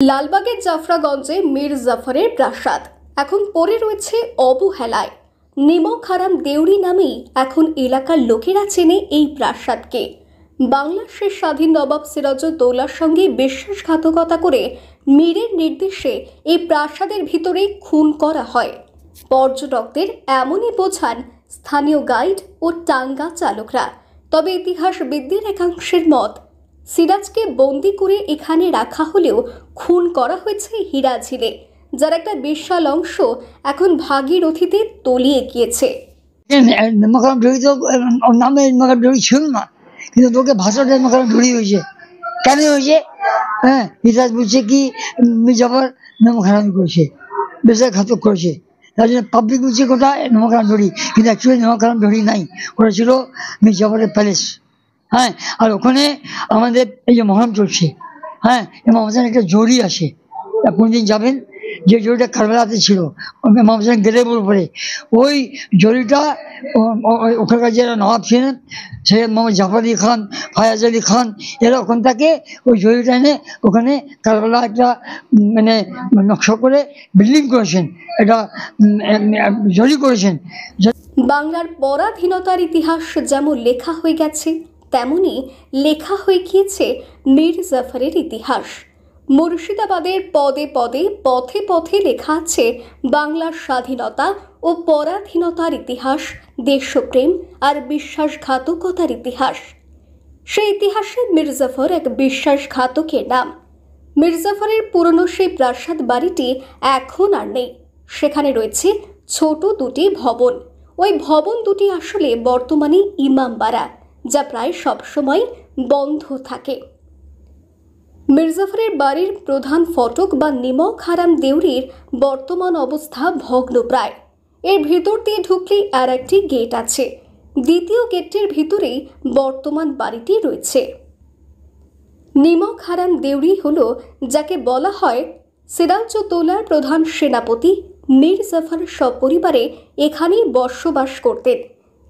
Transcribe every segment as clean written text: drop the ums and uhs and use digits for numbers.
লালবাগের জাফরাগঞ্জে মীর জাফরের প্রাসাদ এখন পড়ে রয়েছে অবহেলায়। নিমক হারাম দেউরি নামেই এখন এলাকার লোকেরা চেনে এই প্রাসাদকে। বাংলার শেষ স্বাধীন নবাব সিরাজউদ্দৌলার সঙ্গে বিশ্বাসঘাতকতা করে মীরের নির্দেশে এই প্রাসাদের ভিতরে খুন করা হয়। পর্যটকদের এমনই বোঝান স্থানীয় গাইড ও টাঙ্গা চালকরা। তবে ইতিহাসবিদদের একাংশের মত, সিরাজকে বন্দি করে এখানে রাখা হলেও খুন করা হয়েছে হীরাঝিলে, যার একটা বিশাল অংশ এখন ভাগীরথীতে তলিয়ে গিয়েছে। ছিল না, কিন্তু তোকে ভাষাটা ঢুড়ি হয়েছে। কেন হয়েছে? হ্যাঁ, ইতিহাস বলছে কি মির্জাফর নমক হারামি করেছে, বিশ্বাসঘাতক করেছে। তার জন্য পাবলিক বলছে কোথায় নমক হারাম ঢুড়ি, কিন্তু অ্যাকচুয়ালি নমক হারাম ঢুড়ি নাই, ওটা ছিল মির্জাফরের প্যালেস। হ্যাঁ, আর ওখানে আমাদের এই যে মহরম চলছে, হ্যাঁ, ইমাম হোসেন একটা জরি আসে, কোনদিন যাবেন, যে জরিটা কারবালাতে ছিল ইমাম হোসেন গেটের উপরে, ওই জরিটা ওখানকার যারা নবাব ছিলেন, সে মোহাম্মদ জাফর আলী খান, ফায়াজ আলী খান, এরা ওখান থেকে ওই জরিটা এনে ওখানে কারবালা একটা মানে নকশা করে বিল্ডিং করেছেন, এটা জরি করেছেন। বাংলার পরাধীনতার ইতিহাস যেমন লেখা হয়ে গেছে, তেমনি লেখা হয়ে গিয়েছে মীর জাফরের ইতিহাস। মুর্শিদাবাদের পদে পদে পথে পথে লেখা আছে বাংলার স্বাধীনতা ও পরাধীনতার ইতিহাস, দেশপ্রেম আর বিশ্বাসঘাতকতার ইতিহাস। সেই ইতিহাসে মীর জাফর এক বিশ্বাসঘাতকের নাম। মীর জাফরের পুরনো সেই প্রাসাদ বাড়িটি এখন আর নেই। সেখানে রয়েছে ছোট দুটি ভবন। ওই ভবন দুটি আসলে বর্তমানে ইমামবাড়া, যা প্রায় সবসময় বন্ধ থাকে। মীর জাফরের বাড়ির প্রধান ফটক বা নিমক হারাম দেউরির বর্তমান অবস্থা ভগ্নপ্রায়। এর ভিতর দিয়ে ঢুকলেই আর একটি গেট আছে। দ্বিতীয় গেটটির ভিতরেই বর্তমান বাড়িটি রয়েছে। নিমক হারাম দেউরি হল যাকে বলা হয় সিরাজউদ্দৌলার প্রধান সেনাপতি মীর জাফর সপরিবারে এখানেই বসবাস করতেন।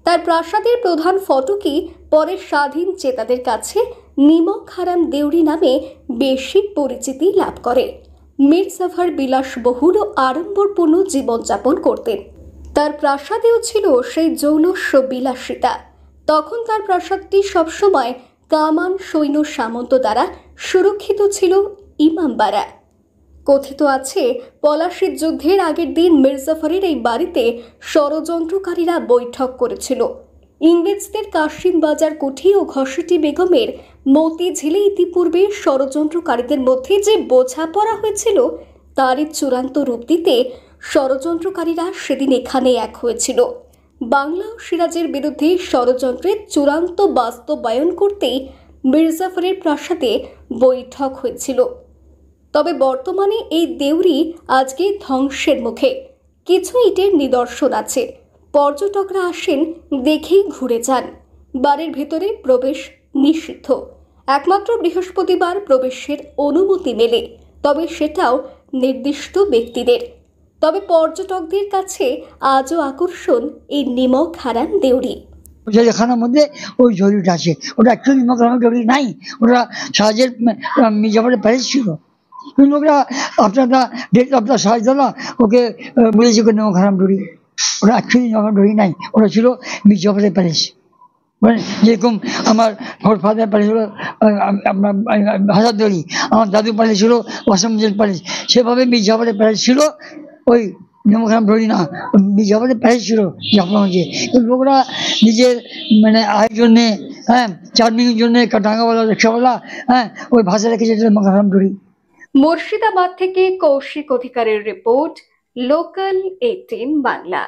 তার প্রাসাদের প্রধান ফটকই পরে স্বাধীন চেতাদের কাছে নিমক হারাম দেউরি নামে বেশি পরিচিতি লাভ করে। মীর জাফর বিলাসবহুল ও আড়ম্বরপূর্ণ জীবনযাপন করতেন। তার প্রাসাদেও ছিল সেই জৌলস্য বিলাসিতা। তখন তার প্রাসাদটি সবসময় কামান সৈন্য সামন্ত দ্বারা সুরক্ষিত ছিল ইমামবাড়া। কথিত আছে, পলাশীর যুদ্ধের আগের দিন মীর জাফরের এই বাড়িতে ষড়যন্ত্রকারীরা বৈঠক করেছিল। ইংরেজদের কাশিম বাজার কুঠি ও ঘসেটি বেগমের মতিঝিলে ইতিপূর্বে ষড়যন্ত্রকারীদের মধ্যে যে বোঝাপড়া হয়েছিল, তারই চূড়ান্ত রূপ দিতে ষড়যন্ত্রকারীরা সেদিন এখানে এক হয়েছিল। বাংলা ও সিরাজের বিরুদ্ধে ষড়যন্ত্রের চূড়ান্ত বাস্তবায়ন করতেই মীর জাফরের প্রাসাদে বৈঠক হয়েছিল। তবে বর্তমানে এই দেউরি আজকে ধ্বংসের মুখে। কিছু ইটের নিদর্শন আছে, পর্যটকরা আসেন, দেখেই ঘুরে যান। বাড়ির ভেতরে প্রবেশ নিষিদ্ধ। একমাত্র বৃহস্পতিবার প্রবেশের অনুমতি মেলে, তবে সেটাও নির্দিষ্ট ব্যক্তিদের। তবে পর্যটকদের কাছে আজও আকর্ষণ এই নিমক হারাম দেউরি। জেলখানার মধ্যে ওই জরিটা আছে, ওটা অ্যাকচুয়ালি নিমক হারাম জরি নাই, ওটা সাহায্যের মির্জাফরের প্যালেস ছিল। কিন্তু ওরা আপনার সাহায্যরা ওকে বলেছে নিমক হারাম জরি, ওটা অ্যাকচুয়ালি নিমক হারাম জরি নাই, ওটা ছিল মির্জাফরের প্যালেস। মানে যেরকম আমার ফাদার প্যালেস ছিল আপনার হাজারদুয়ারি, আমার দাদু প্যালেস ছিল ওয়াসামজের প্যালেস, সেভাবে মির্জাফরের প্যালেস ছিল ওই নিমক হারাম জরি না, মির্জাফরের প্যালেস ছিল জাফরাগঞ্জে। কিন্তু লোকরা নিজের মানে আয়ের জন্যে, হ্যাঁ, চার্মিংয়ের জন্যে, টাঙ্গাওয়ালা, রিক্সাওয়ালা, হ্যাঁ, ওই ভাষা রেখেছে নিমক হারাম জরি। মুর্শিদাবাদ থেকে কৌশিক অধিকারের রিপোর্ট, লোকাল 18 বাংলা।